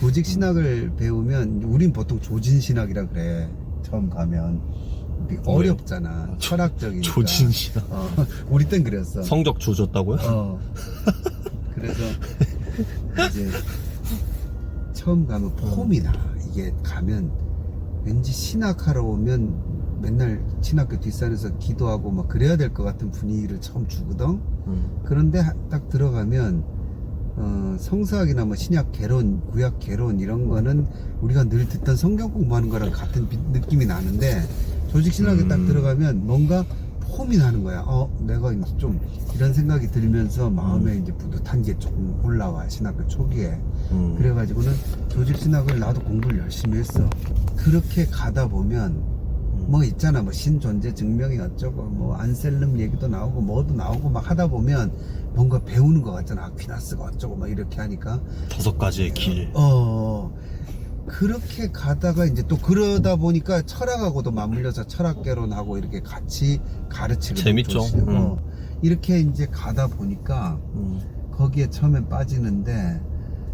조직 신학을 배우면 우린 보통 조진 신학이라 그래. 처음 가면 어렵잖아. 철학적이니까. 조진 신학. 우리 땐 그랬어. 성적 조졌다고요? 그래서 이제 처음 가면 폼이 나. 이게 가면 왠지 신학하러 오면 맨날 신학교 뒷산에서 기도하고 막 그래야 될 것 같은 분위기를 처음 주거든. 그런데 딱 들어가면 성서학이나 뭐 신약 개론, 구약 개론 이런 거는 우리가 늘 듣던 성경 공부하는 거랑 같은 느낌이 나는데 조직 신학에 딱 들어가면 뭔가 폼이 나는 거야. 내가 이제 좀 이런 생각이 들면서 마음에 이제 뿌듯한 게 조금 올라와. 신학교 초기에. 그래가지고는 조직 신학을 나도 공부를 열심히 했어. 그렇게 가다 보면 뭐 있잖아. 뭐 신존재 증명이 어쩌고 뭐 안셀름 얘기도 나오고 뭐도 나오고 막 하다 보면 뭔가 배우는 것 같잖아. 아퀴나스가 어쩌고 막 이렇게 하니까 5가지의 길. 그렇게 가다가 이제 또 그러다 보니까 철학하고도 맞물려서 철학개론하고 이렇게 같이 가르치고 재밌죠. 이렇게 이제 가다 보니까 거기에 처음엔 빠지는데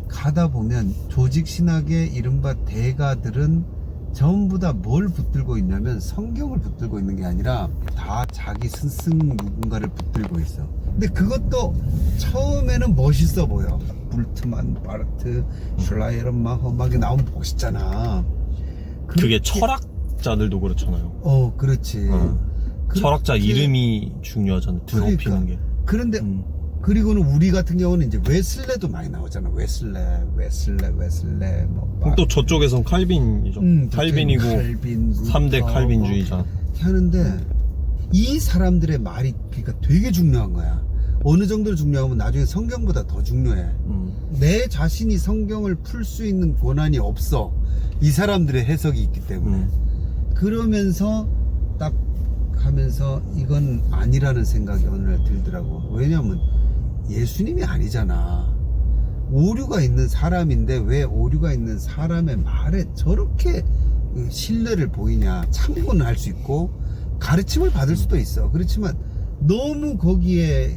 가다 보면 조직신학의 이른바 대가들은 전부 다 뭘 붙들고 있냐면 성경을 붙들고 있는 게 아니라 다 자기 스승 누군가를 붙들고 있어. 근데 그것도 처음에는 멋있어 보여. 불트만, 바르트, 슐라이런마허 막 나오면 멋있잖아. 그게 철학자들도 그렇잖아요. 그렇지. 철학자 이름이 중요하잖아요. 드높이는 게. 그런데 그리고는 우리 같은 경우는 이제 웨슬레도 많이 나오잖아. 웨슬레 뭐. 또 저쪽에선 칼빈이죠. 칼빈이고 칼빈, 루터, 3대 칼빈주의자. 하는데 이 사람들의 말이 그러니까 되게 중요한 거야. 어느 정도로 중요하면 나중에 성경보다 더 중요해. 내 자신이 성경을 풀 수 있는 권한이 없어. 이 사람들의 해석이 있기 때문에. 그러면서 딱 하면서 이건 아니라는 생각이 어느 날 들더라고. 왜냐면 예수님이 아니잖아. 오류가 있는 사람인데 왜 오류가 있는 사람의 말에 저렇게 신뢰를 보이냐. 참고는 할 수 있고 가르침을 받을 수도 있어. 그렇지만 너무 거기에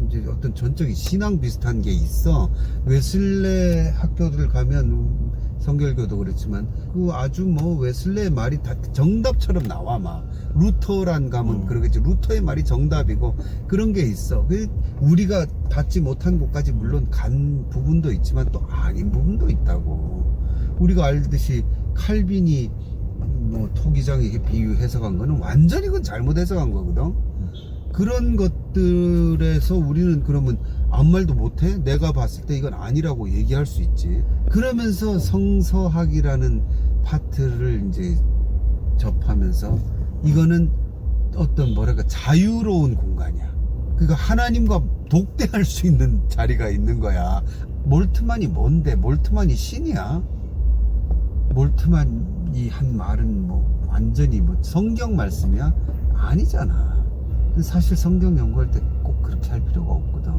이제 어떤 전적인 신앙 비슷한 게 있어. 웨슬레 학교들 가면 성결교도 그렇지만 아주 뭐 웨슬레의 말이 다 정답처럼 나와. 막 루터란 가면 그러겠지. 루터의 말이 정답이고 그런 게 있어. 우리가 닿지 못한 곳까지 물론 간 부분도 있지만 또 아닌 부분도 있다고. 우리가 알듯이 칼빈이 뭐 토기장에게 비유 해석한 거는 완전히 그건 잘못 해석한 거거든. 그런 것들에서 우리는 그러면 아무 말도 못해? 내가 봤을 때 이건 아니라고 얘기할 수 있지. 그러면서 성서학이라는 파트를 이제 접하면서 이거는 어떤 뭐랄까 자유로운 공간이야. 그러니까 하나님과 독대할 수 있는 자리가 있는 거야. 몰트만이 뭔데? 몰트만이 신이야? 몰트만이 한 말은 뭐 완전히 뭐 성경 말씀이야? 아니잖아. 사실 성경 연구할 때 꼭 그렇게 할 필요가 없거든.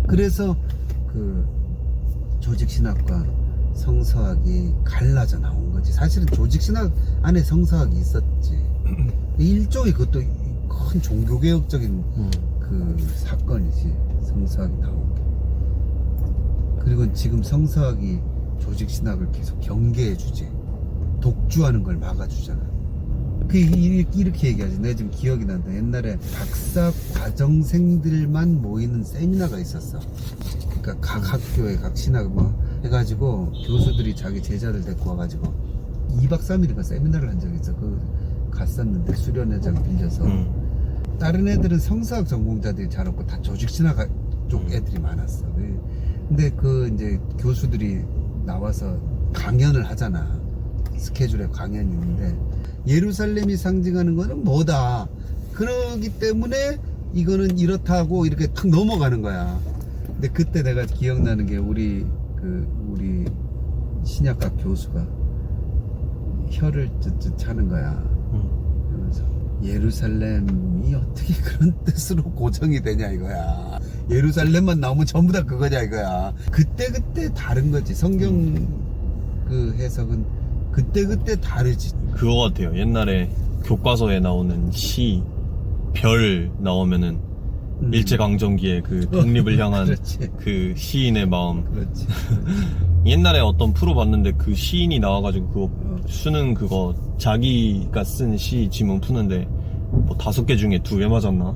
그래서 그 조직신학과 성서학이 갈라져 나온 거지. 사실은 조직신학 안에 성서학이 있었지. 일종의 그것도 큰 종교개혁적인 그 사건이지. 성서학이 나온 게. 그리고 지금 성서학이 조직신학을 계속 경계해주지. 독주하는 걸 막아주잖아. 이렇게 얘기하지. 내가 지금 기억이 난다. 옛날에 박사 과정생들만 모이는 세미나가 있었어. 그러니까 각 학교에 각 신학 뭐 해가지고 교수들이 자기 제자들 데리고 와가지고 2박 3일인가 세미나를 한 적이 있어. 갔었는데 수련회장 빌려서. 다른 애들은 성서학 전공자들이 잘 없고 다 조직신학 쪽 애들이 많았어. 근데 이제 교수들이 나와서 강연을 하잖아. 스케줄에 강연이 있는데 예루살렘이 상징하는 거는 뭐다. 그러기 때문에 이거는 이렇다고 이렇게 탁 넘어가는 거야. 근데 그때 내가 기억나는 게 우리 신약학 교수가 혀를 쯧쯧 차는 거야. 그러면서 예루살렘이 어떻게 그런 뜻으로 고정이 되냐 이거야. 예루살렘만 나오면 전부 다 그거냐 이거야. 그때 다른 거지. 성경 그 해석은 그때 다르지. 그거 같아요. 옛날에 교과서에 나오는 시, 별 나오면은 일제강점기의 그 독립을 향한 그렇지. 그 시인의 마음. 그렇지. 옛날에 어떤 프로 봤는데 그 시인이 나와가지고 그거 수능 그거 자기가 쓴 시 지문 푸는데 뭐 5개 중에 2개 맞았나?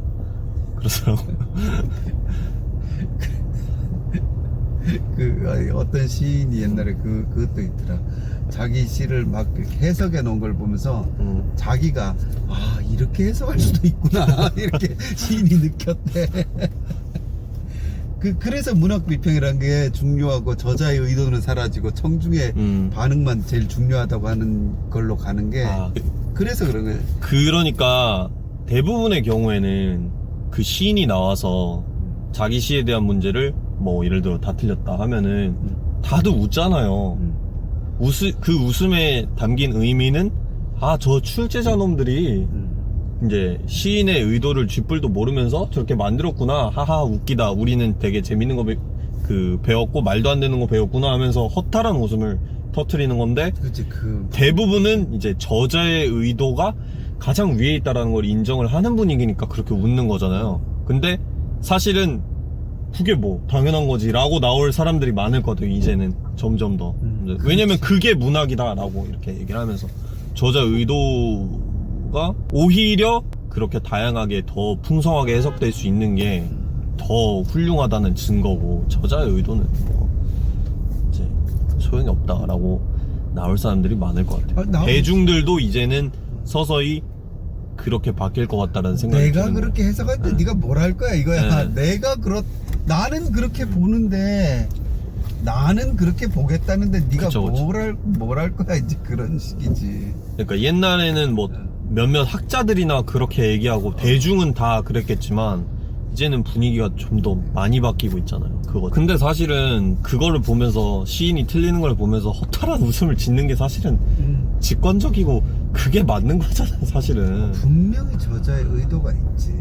그러더라고. 어떤 시인이 옛날에 그것도 있더라. 자기 시를 막 해석해 놓은 걸 보면서 자기가 이렇게 해석할 수도 있구나 이렇게 시인이 느꼈대. 그래서 문학 비평이라는 게 중요하고 저자의 의도는 사라지고 청중의 반응만 제일 중요하다고 하는 걸로 가는 게 그래서 그런 거예요. 그러니까 대부분의 경우에는 그 시인이 나와서 자기 시에 대한 문제를 뭐 예를 들어 다 틀렸다 하면은 다들 웃잖아요. 그 웃음에 담긴 의미는 저 출제자 놈들이 이제 시인의 의도를 쥐뿔도 모르면서 저렇게 만들었구나, 하하 웃기다, 우리는 되게 재밌는 거 배웠고 말도 안 되는 거 배웠구나 하면서 허탈한 웃음을 터트리는 건데, 그치, 대부분은 이제 저자의 의도가 가장 위에 있다라는 걸 인정을 하는 분위기니까 그렇게 웃는 거잖아요. 근데 사실은 그게 뭐 당연한 거지 라고 나올 사람들이 많을 거거든요. 이제는 점점 더. 왜냐면 그게 문학이다 라고 이렇게 얘기를 하면서 저자 의도가 오히려 그렇게 다양하게 더 풍성하게 해석될 수 있는 게 더 훌륭하다는 증거고, 저자의 의도는 뭐 이제 소용이 없다라고 나올 사람들이 많을 것 같아요. 대중들도 이제는 서서히 그렇게 바뀔 것 같다는 생각이 내가 드는 그렇게 거예요. 해석할 때 네가 뭘 할 거야 이거야. 네. 나는 그렇게 보는데, 나는 그렇게 보겠다는데 네가 그쵸. 뭘 할 거야, 이제 그런 식이지. 그러니까 옛날에는 뭐 몇몇 학자들이나 그렇게 얘기하고 대중은 다 그랬겠지만 이제는 분위기가 좀 더 많이 바뀌고 있잖아요. 그거. 근데 사실은 그거를 보면서, 시인이 틀리는 걸 보면서 허탈한 웃음을 짓는 게 사실은 직관적이고 그게 맞는 거잖아요, 사실은. 분명히 저자의 의도가 있지.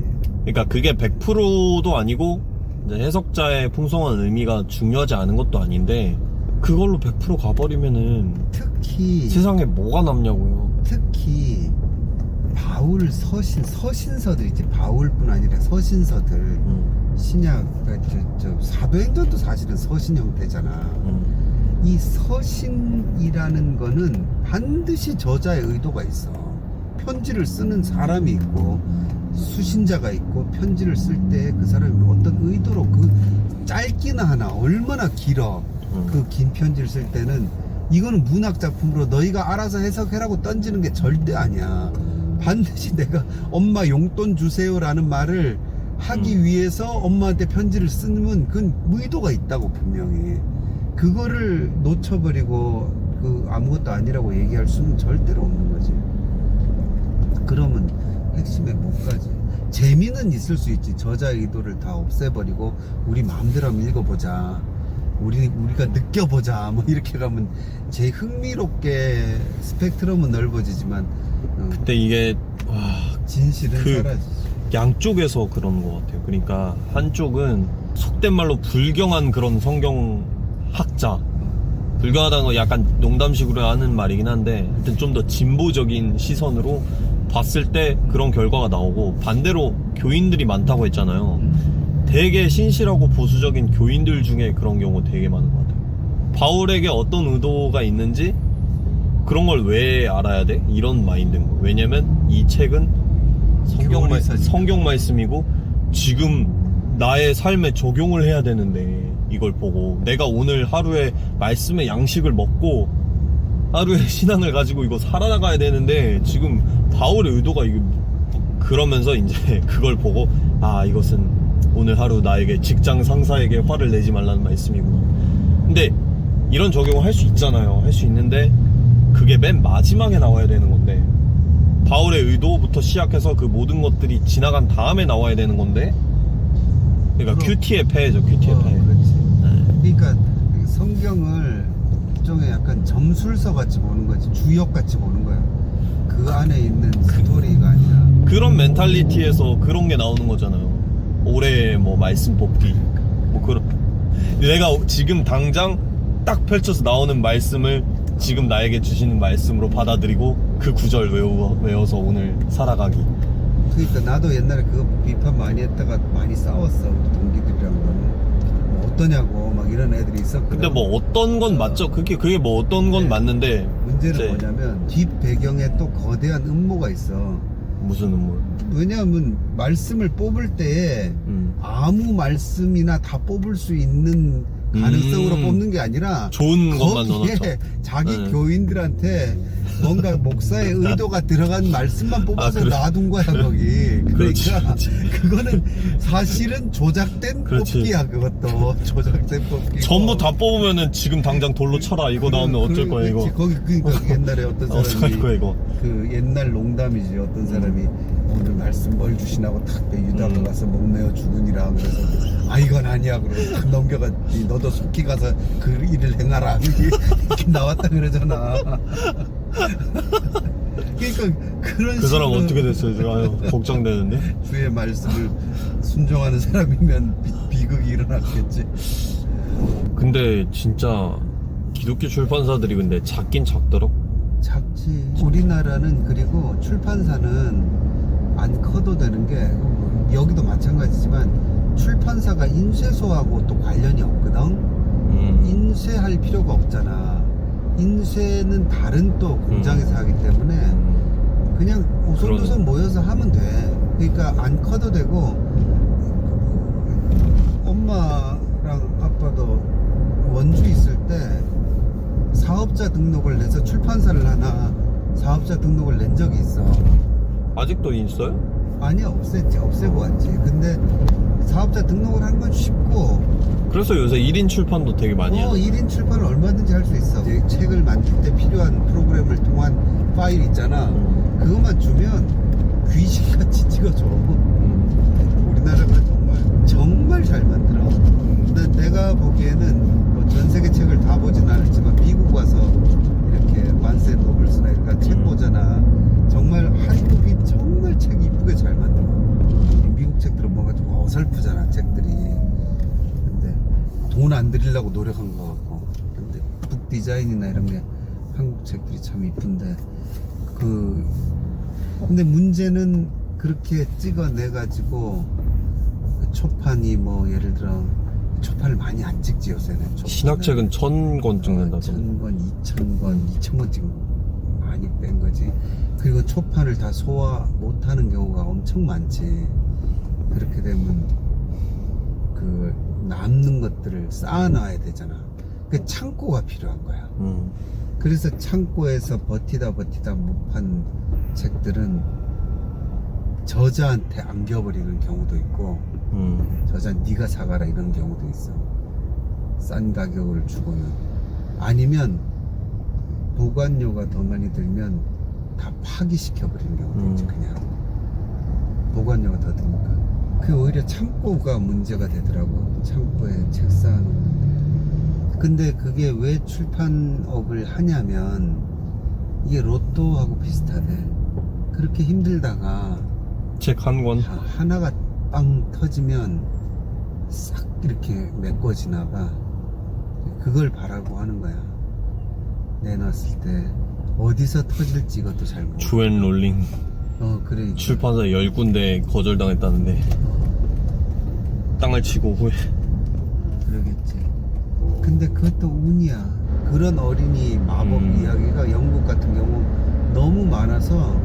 그러니까 그게 100%도 아니고 이제 해석자의 풍성한 의미가 중요하지 않은 것도 아닌데, 그걸로 100% 가버리면은 특히 세상에 뭐가 남냐고요. 특히 바울 서신서들 있지. 바울뿐 아니라 서신서들, 신약, 저 사도행전도 사실은 서신 형태잖아. 이 서신이라는 거는 반드시 저자의 의도가 있어. 편지를 쓰는 사람이 있고 수신자가 있고, 편지를 쓸 때 그 사람이 어떤 의도로, 짧기나 하나 얼마나 길어, 그 긴 편지를 쓸 때는 이거는 문학 작품으로 너희가 알아서 해석해라고 던지는 게 절대 아니야. 반드시 내가 엄마 용돈 주세요라는 말을 하기 위해서 엄마한테 편지를 쓰면 그건 의도가 있다고, 분명히. 그거를 놓쳐버리고 아무것도 아니라고 얘기할 수는 절대로 없는 거지. 그러면 핵심에 못 가지. 재미는 있을 수 있지. 저자의 의도를 다 없애버리고 우리 마음대로 한번 읽어보자, 우리가 느껴보자, 뭐 이렇게 가면 제일 흥미롭게 스펙트럼은 넓어지지만 그때 이게 진실은 사라지지. 양쪽에서 그런 것 같아요. 그러니까 한쪽은 속된 말로 불경한 그런 성경 학자, 불경하다는 거 약간 농담식으로 하는 말이긴 한데, 하여튼 좀 더 진보적인 시선으로 봤을 때 그런 결과가 나오고, 반대로 교인들이 많다고 했잖아요. 되게 신실하고 보수적인 교인들 중에 그런 경우 되게 많은 것 같아요. 바울에게 어떤 의도가 있는지 그런 걸 왜 알아야 돼? 이런 마인드인 거예요. 왜냐면 이 책은 성경 말씀이고 지금 나의 삶에 적용을 해야 되는데, 이걸 보고 내가 오늘 하루에 말씀의 양식을 먹고 하루에 신앙을 가지고 이거 살아나가야 되는데, 지금 바울의 의도가 이게, 그러면서 이제 그걸 보고 이것은 오늘 하루 나에게 직장 상사에게 화를 내지 말라는 말씀이구나. 근데 이런 적용을 할 수 있잖아요. 할 수 있는데 그게 맨 마지막에 나와야 되는 건데, 바울의 의도부터 시작해서 그 모든 것들이 지나간 다음에 나와야 되는 건데, 그러니까 큐티의 폐해죠. 큐티의 폐해. 그렇지. 네. 그러니까 성경을 일종의 약간 점술서 같이 보는 거지, 주역 같이 보는 거야. 그 안에 있는 스토리가 아니라. 그런 멘탈리티에서 그런 게 나오는 거잖아요. 올해 뭐 말씀 뽑기, 뭐 그런. 내가 지금 당장 딱 펼쳐서 나오는 말씀을 지금 나에게 주시는 말씀으로 받아들이고 그 구절 외워서 오늘 살아가기. 그러니까 나도 옛날에 그거 비판 많이 했다가 많이 싸웠어 우리 동기들이랑은. 뭐 어떠냐고 막 이런 애들이 있었거든. 근데 뭐 어떤 건 맞죠? 그게 뭐 어떤 건 네. 맞는데 문제는 이제 뭐냐면 뒷 배경에 또 거대한 음모가 있어. 무슨 음물? 왜냐하면 말씀을 뽑을 때에 아무 말씀이나 다 뽑을 수 있는 가능성으로 뽑는 게 아니라 좋은 것만 넣어놨죠. 거기에 자기 네. 교인들한테 뭔가 목사의 의도가 들어간 말씀만 뽑아서 그래. 놔둔 거야 거기. 그렇지, 그러니까 그렇지. 그거는 사실은 조작된 그렇지. 뽑기야 그것도. 조작된 뽑기. 전부 다 뽑으면은 지금 당장 돌로 쳐라 이거 나오면 어쩔 거야 이거. 거기 그러니까 옛날에 어떤 어떡할 사람이 거야 이거. 그 옛날 농담이지. 어떤 사람이 오늘 말씀 뭘 주시나고 탁 유다가 가서 목매어 죽으니라 그래서 아 이건 아니야 그러고 탁 넘겨갔지. 너도 속히 가서 그 일을 행하라 이렇게 나왔다 그러잖아. 그러니까 그런 그 사람 식으로 어떻게 됐어요 지금? 아유 걱정되는데. 주의 말씀을 순종하는 사람이면 비극이 일어났겠지. 근데 진짜 기독교 출판사들이 근데 작긴 작더라. 작지. 우리나라는 그리고 출판사는 안 커도 되는 게 여기도 마찬가지지만 출판사가 인쇄소하고 또 관련이 없거든. 인쇄할 필요가 없잖아. 인쇄는 다른 또 공장에서 하기 때문에 그냥 오손도손 모여서 하면 돼. 그러니까 안 커도 되고. 엄마랑 아빠도 원주 있을 때 사업자 등록을 내서 출판사를 하나 사업자 등록을 낸 적이 있어. 아직도 있어요? 아니야, 없애고 왔지. 근데 사업자 등록을 하는 건 쉽고 그래서 요새 1인 출판도 되게 많이 해요. 1인 출판을 얼마든지 할 수 있어. 이제 책을 만들 때 필요한 프로그램을 통한 파일 있잖아. 그것만 주면 귀신같이 찍어줘. 우리나라가 정말 잘 만들어. 근데 내가 보기에는 뭐 전 세계 책을 다 보진 않았지만 미국 와서 이렇게 만세 노블스나 이런 책 보잖아. 정말 한국이 정말 책 이쁘게 잘 만들어. 미국 책들은 뭔가 좀 어설프잖아 책들이. 근데 돈 안 들이려고 노력한 것 같고. 근데 북 디자인이나 이런 게 한국 책들이 참 이쁜데 근데 문제는 그렇게 찍어내 가지고 초판이 뭐 예를 들어 초판을 많이 안 찍지 요새는. 신학책은 1000권 찍는다고. 1000권, 2000권 지금 많이 뺀 거지. 그리고 초판을 다 소화 못하는 경우가 엄청 많지. 그렇게 되면 그 남는 것들을 쌓아놔야 되잖아. 그 창고가 필요한 거야. 그래서 창고에서 버티다 못 판 책들은 저자한테 안겨버리는 경우도 있고 저자 네가 사가라 이런 경우도 있어. 싼 가격을 주고는. 아니면 보관료가 더 많이 들면 다 파기시켜버리는 경우도 있지. 그냥 보관료가 더 드니까. 그게 오히려 창고가 문제가 되더라고. 창고에 책 쌓아놓는데. 근데 그게 왜 출판업을 하냐면 이게 로또하고 비슷하대. 그렇게 힘들다가 책 한 권? 하나가 빵 터지면 싹 이렇게 메꿔지나 봐. 그걸 바라고 하는 거야. 내놨을 때 어디서 터질지 이것도 잘 모르고. 주앤 롤링 그래. 출판사 10군데 거절당했다는데 땅을 치고 후회. 그러겠지. 근데 그것도 운이야. 그런 어린이 마법 이야기가 영국 같은 경우 너무 많아서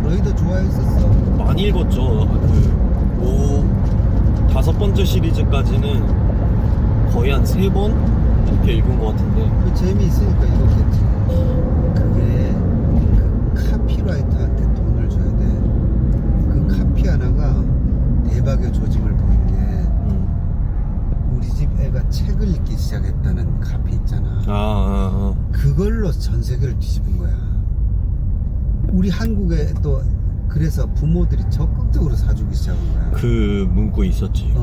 너희도 좋아했었어. 많이 읽었죠. 다섯 번째 시리즈까지는 거의 한 3번 이렇게 읽은 것 같은데. 그 재미있으니까 읽었겠지. 그게 그 카피라이터한테 돈을 줘야 돼. 그 카피 하나가 대박의 조짐을 보인 게 우리 집 애가 책을 읽기 시작했다는 카피 있잖아. 그걸로 전 세계를 뒤집은 거야. 우리 한국에 또 그래서 부모들이 적극적으로 사주기 시작한 거야. 그 문구 있었지.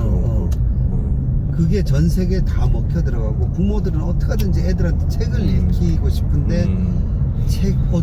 그게 전 세계에 다 먹혀 들어가고 부모들은 어떻게든지 애들한테 책을 읽히고 싶은데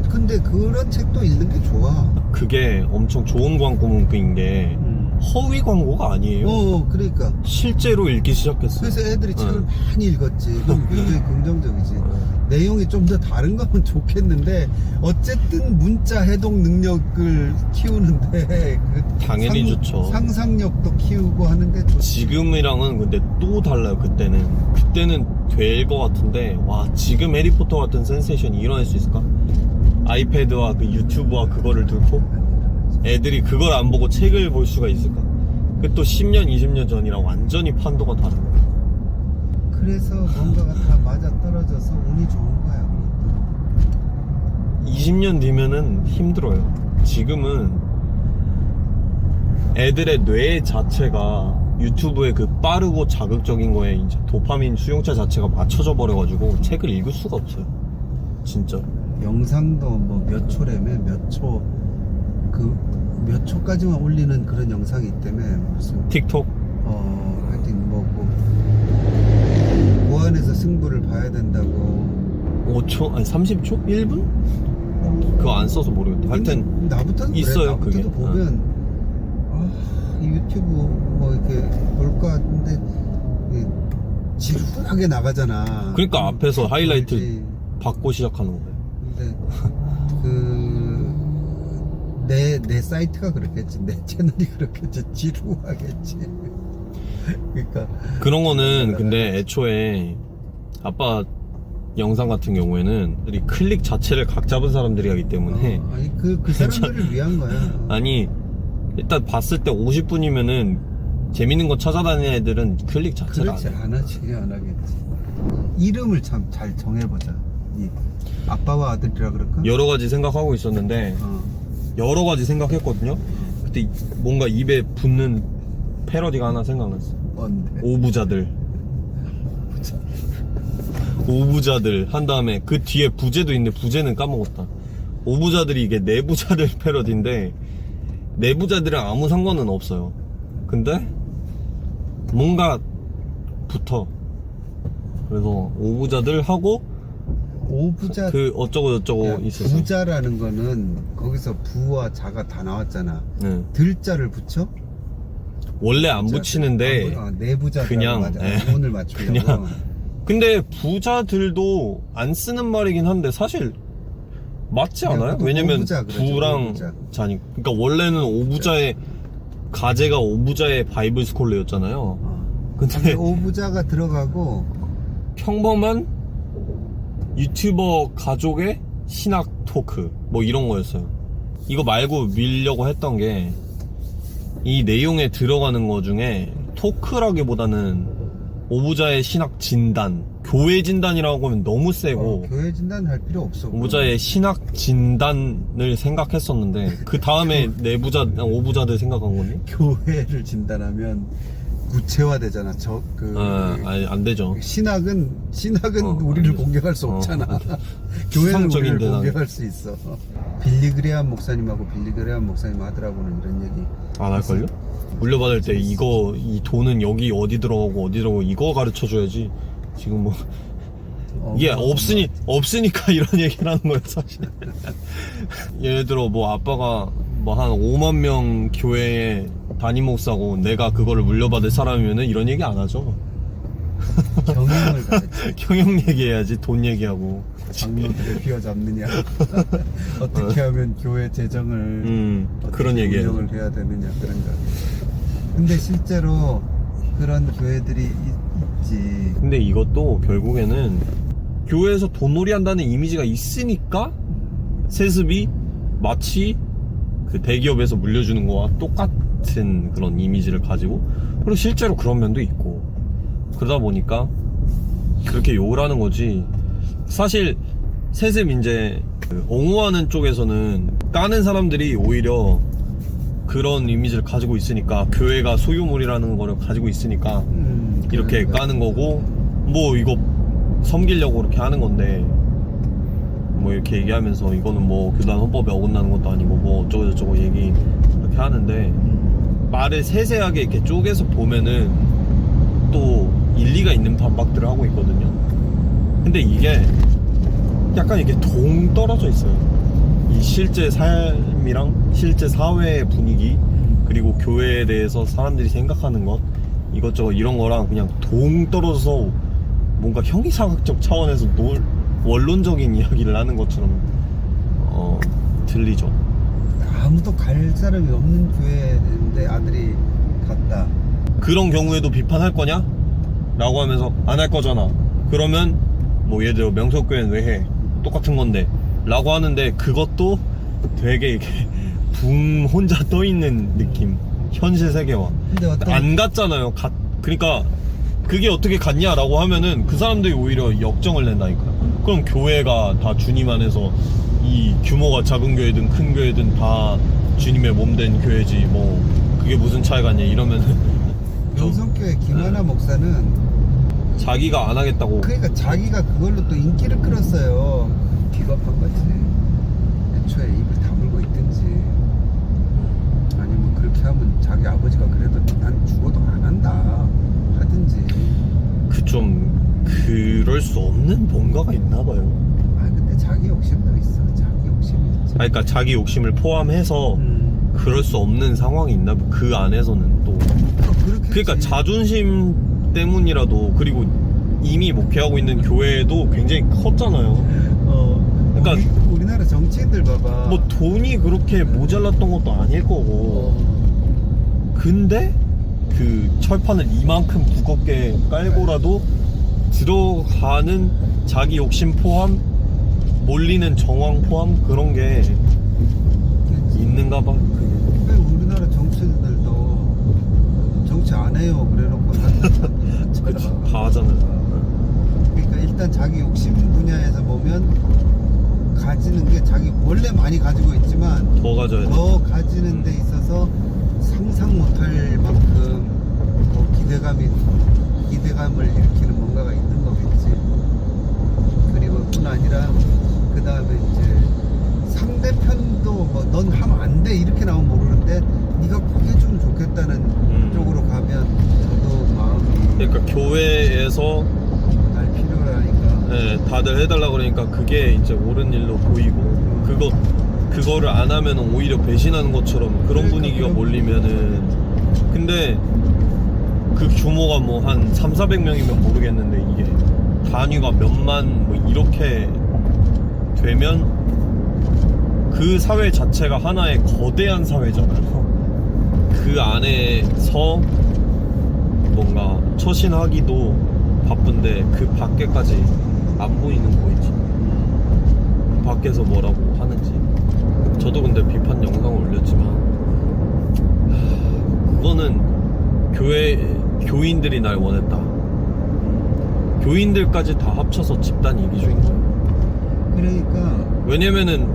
근데 그런 책도 읽는 게 좋아. 그게 엄청 좋은 광고 문구인 게 허위 광고가 아니에요. 그러니까. 실제로 읽기 시작했어요. 그래서 애들이 책을 많이 읽었지. 그럼 굉장히 긍정적이지. 어. 내용이 좀 더 다른 거면 좋겠는데 어쨌든 문자 해독 능력을 키우는데 당연히 좋죠. 상상력도 키우고 하는데 좋지. 지금이랑은 근데 또 달라요. 그때는 될 것 같은데 와 지금 해리포터 같은 센세이션이 일어날 수 있을까? 아이패드와 그 유튜브와 그거를 들고 애들이 그걸 안 보고 책을 볼 수가 있을까? 그 또 10년 20년 전이랑 완전히 판도가 다른 거야. 그래서 뭔가가 다 맞아 떨어져서 운이 좋은 거야. 20년 뒤면은 힘들어요. 지금은 애들의 뇌 자체가 유튜브의 그 빠르고 자극적인 거에 이제 도파민 수용체 자체가 맞춰져 버려가지고 책을 읽을 수가 없어요. 진짜. 영상도 뭐 몇 초래며 몇 초까지만 올리는 그런 영상이 있다며. 무슨 틱톡? 하여튼 보안에서 승부를 봐야 된다고. 5초? 아니 30초? 1분? 그거 안 써서 모르겠다. 하여튼 나부터도 있어요, 그래. 나부터도 그게. 보면 이 유튜브 뭐 이렇게 볼 것 같은데 지루하게 나가잖아. 그러니까 앞에서 하이라이트 그렇지. 받고 시작하는 거예요. 근데 내 사이트가 그렇겠지. 내 채널이 그렇겠지. 지루하겠지. 그러니까 그런 거는 근데 애초에 아빠 영상 같은 경우에는 이 클릭 자체를 각 잡은 사람들이 하기 때문에 아니 그 사람들을 위한 거야. 아니 일단 봤을 때 50분이면은 재밌는 거 찾아다니는 애들은 클릭 자체를 그렇지. 안 해. 안 하지. 안 하겠지. 이름을 참 잘 정해보자. 이 아빠와 아들이라 그럴까? 여러 가지 생각하고 있었는데 여러 가지 생각했거든요. 그때 뭔가 입에 붙는 패러디가 하나 생각났어. 뭔데? 오부자들 한 다음에 그 뒤에 부제도 있는데 부제는 까먹었다. 오부자들이 이게 내부자들 패러디인데 내부자들이랑 아무 상관은 없어요. 근데 뭔가 붙어. 그래서 오부자들 하고 오부자. 그 어쩌고 저쩌고 있어서. 부자라는 거는 거기서 부와 자가 다 나왔잖아. 네. 들자를 붙여? 원래 안 붙이는데 내부자. 그냥, 맞아. 예. 오늘 맞추려고. 그냥. 근데 부자들도 안 쓰는 말이긴 한데 사실 맞지 그냥 않아요? 그것도 왜냐면 오부자 그러죠, 부랑 오부자. 자니. 그러니까 원래는 오부자의 가제가 오부자의 바이블 스콜레였잖아요. 근데 근데 오부자가 들어가고 평범한 유튜버 가족의 신학 토크 뭐 이런 거였어요. 이거 말고 밀려고 했던 게 이 내용에 들어가는 거 중에 토크라기보다는 오부자의 신학 진단, 교회 진단이라고 하면 너무 세고 교회 진단 할 필요 없어. 오부자의 신학 진단을 생각했었는데 그 다음에 오부자들 생각한 거니? 교회를 진단하면 구체화되잖아. 아니 안 되죠. 신학은 우리를 안 되죠. 공격할 수 없잖아. 교회는 추상적인 우리를 대상. 공격할 수 있어. 빌리 그레함 목사님하고 빌리 그레함 목사님 하더라고는 이런 얘기. 안 할걸요? 물려받을 때 이 돈은 여기 어디 들어가고 이거 가르쳐 줘야지. 지금 뭐 이게 없으니까 이런 얘기를 하는 거예요 사실. 예를 들어 뭐 아빠가 뭐 한 5만 명 교회에 담임 목사고 내가 그거를 물려받을 사람이면은 이런 얘기 안 하죠. 경영을 가르쳐. 경영 얘기해야지. 돈 얘기하고. 장로들을 휘어잡느냐, 어떻게 하면 교회 재정을 그런 얘기예요. 운영을 해야 되느냐, 그런 거. 근데 실제로 그런 교회들이 있지. 근데 이것도 결국에는 교회에서 돈놀이 한다는 이미지가 있으니까 세습이 마치 그 대기업에서 물려주는 거와 똑같은 그런 이미지를 가지고, 그리고 실제로 그런 면도 있고, 그러다 보니까 그렇게 욕을 하는 거지. 사실 세습 이제 옹호하는 쪽에서는 까는 사람들이 오히려 그런 이미지를 가지고 있으니까, 교회가 소유물이라는 거를 가지고 있으니까 이렇게 까는 거고, 뭐 이거 섬기려고 이렇게 하는 건데, 뭐 이렇게 얘기하면서 이거는 뭐 교단 헌법에 어긋나는 것도 아니고 뭐 어쩌고 저쩌고 얘기 이렇게 하는데, 말을 세세하게 이렇게 쪼개서 보면은 또 일리가 있는 반박들을 하고 있거든요. 근데 이게 약간 이렇게 동떨어져 있어요. 이 실제 삶이랑 실제 사회의 분위기, 그리고 교회에 대해서 사람들이 생각하는 것 이것저것 이런 거랑 그냥 동떨어져서 뭔가 형이상학적 차원에서 원론적인 이야기를 하는 것처럼 들리죠. 아무도 갈 사람이 없는 교회인데 아들이 갔다. 그런 경우에도 비판할 거냐? 라고 하면서 안 할 거잖아. 그러면 뭐 예를 들어 명석교회는 왜 해? 똑같은 건데 라고 하는데 그것도 되게 이렇게 붕 혼자 떠있는 느낌. 현실 세계와 근데 안 갔잖아요. 그러니까 그게 어떻게 갔냐라고 하면은 그 사람들이 오히려 역정을 낸다니까. 그럼 교회가 다 주님 안에서 이 규모가 작은 교회든 큰 교회든 다 주님의 몸된 교회지 뭐 그게 무슨 차이가 있냐 이러면은 명성교회 김하나 목사는 자기가 안 하겠다고. 그러니까 자기가 그걸로 또 인기를 끌었어요. 비겁한 거지. 애초에 입을 다물고 있든지 아니면 그렇게 하면 자기 아버지가 그래도 난 죽어도 안 한다 하든지. 그럴 수 없는 뭔가가 있나 봐요. 아 근데 자기 욕심도 있어. 자기 욕심이 있지. 그러니까 자기 욕심을 포함해서 그럴 수 없는 상황이 있나 봐. 그 안에서는 또 그러니까 자존심 때문이라도 그리고 이미 목회하고 있는 교회도 굉장히 컸잖아요. 그러니까 우리나라 정치인들 봐봐. 뭐 돈이 그렇게 모자랐던 것도 아닐 거고. 근데 그 철판을 이만큼 두껍게 깔고라도 들어가는 자기 욕심 포함, 몰리는 정황 포함 그런 게 있는가 봐. 그게. 우리나라 정치인들도 정치 안 해요 그래놓고 그치, 다 하잖아요. 그러니까 일단 자기 욕심 분야에서 보면 가지는 게 자기 원래 많이 가지고 있지만 더 가져야 돼. 더 가지는 데 있어서 상상 못할 만큼 뭐 기대감을 일으키는 뭔가가 있는 거겠지. 그리고 뿐 아니라 그 다음에 이제 상대편도 뭐 넌 하면 안 돼 이렇게 나오면 모르는데 네가 꼭 해주면 좋겠다는 쪽으로 가면 저도 마음이. 그러니까 교회에서 날 필요로 하니까. 네, 다들 해달라 그러니까 그게 이제 옳은 일로 보이고 그거를 안 하면은 오히려 배신하는 것처럼 그런 그러니까 분위기가 몰리면은. 근데 그 규모가 뭐 한 300~400명이면 모르겠는데 이게 단위가 몇만 뭐 이렇게 되면 그 사회 자체가 하나의 거대한 사회잖아요. 그 안에서 뭔가 처신하기도 바쁜데 그 밖에까지 안 보이는 거이지. 밖에서 뭐라고 하는지. 저도 근데 비판 영상을 올렸지만 그거는 교인들이 날 원했다. 교인들까지 다 합쳐서 집단 이기주의인 거예요. 그러니까 왜냐면은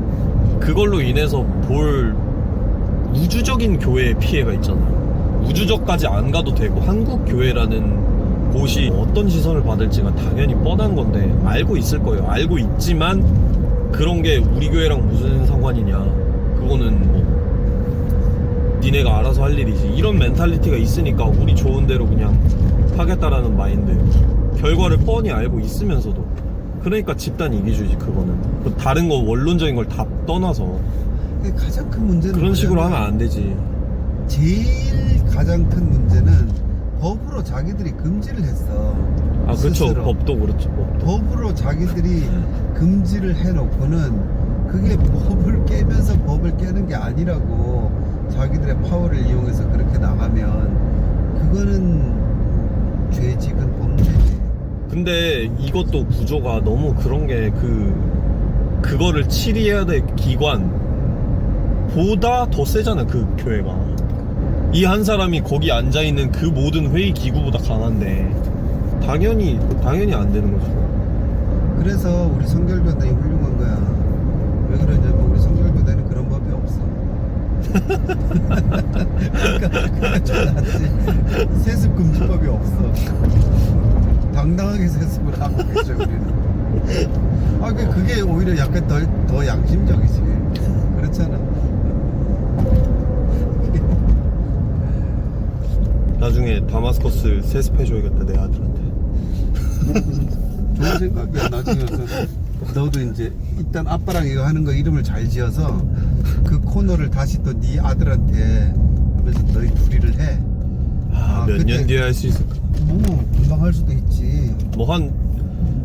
그걸로 인해서 볼 우주적인 교회의 피해가 있잖아요. 우주적까지 안 가도 되고 한국 교회라는 곳이 어떤 시선을 받을지가 당연히 뻔한 건데 알고 있을 거예요. 알고 있지만 그런 게 우리 교회랑 무슨 상관이냐, 그거는 뭐 니네가 알아서 할 일이지, 이런 멘탈리티가 있으니까 우리 좋은 대로 그냥 하겠다라는 마인드, 결과를 뻔히 알고 있으면서도. 그러니까 집단 이기주의지. 그거는 다른 거 원론적인 걸 다 떠나서 가장 큰 문제는 그런 식으로 뭐냐면 하면 안 되지. 제일 가장 큰 문제는 법으로 자기들이 금지를 했어. 아 그렇죠. 스스로. 법도 그렇죠. 법으로 자기들이 금지를 해놓고는 그게 법을 깨면서 법을 깨는 게 아니라고 자기들의 파워를 이용해서 그렇게 나가면 그거는 죄직은 범죄지. 근데 이것도 구조가 너무 그런 게 그거를 치리해야 될 기관보다 더 세잖아. 그 교회가 이 한 사람이 거기 앉아있는 그 모든 회의 기구보다 강한데 당연히 안 되는 거죠. 그래서 우리 성결교단이 훌륭한 거야. 왜 그러냐면 우리 성결교단은 그런 법이 없어. 그러니까 좀 낫지. 세습 금지법이 없어. 당당하게 세습을 하고 계셔 우리는. 아 그게 오히려 약간 더 양심적이지. 그렇잖아. 나중에 다마스커스 세습해줘야겠다 내 아들한테. 좋은 생각이야. 나중에 와서 너도 이제 일단 아빠랑 이거 하는 거 이름을 잘 지어서 그 코너를 다시 또 네 아들한테 하면서 너희 둘이를 해. 몇 그때 년 뒤에 할 수 있을까? 뭐 금방 할 수도 있지. 뭐 한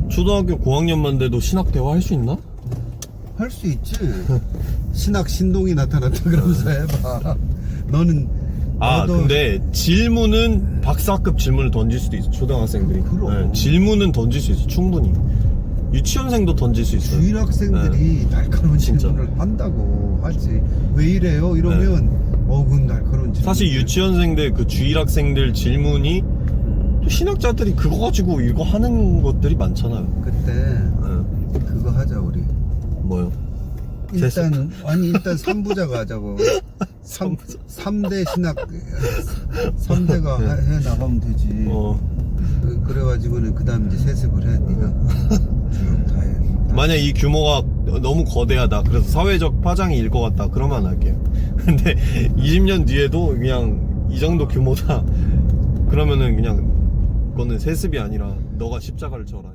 초등학교 고학년만 돼도 신학대화 할 수 있나? 할 수 있지. 신학 신동이 나타났다 그러면서 해봐. 너는 너도 근데 질문은 박사급 질문을 던질 수도 있어, 초등학생들이. 그럼. 질문은 던질 수 있어, 충분히. 유치원생도 던질 수 있어요. 주일 학생들이 날카로운 진짜. 질문을 한다고 하지. 왜 이래요? 이러면 그건 날카로운 질문. 사실 유치원생들, 그 주일학생들 질문이 또 신학자들이 그거 가지고 이거 하는 것들이 많잖아요. 그때 그거 하자 우리. 뭐요? 일단 3부자가 하자고. 3대 신학 3대가 해 나가면 되지. 그래가지고는 그 다음 이제 세습을 해. 네가 쭉 다 해. 만약 이 규모가 너무 거대하다, 그래서 사회적 파장이 일 것 같다, 그러면 안 할게요. 근데 20년 뒤에도 그냥 이 정도 규모다 그러면은 그냥 그거는 세습이 아니라 너가 십자가를 져라.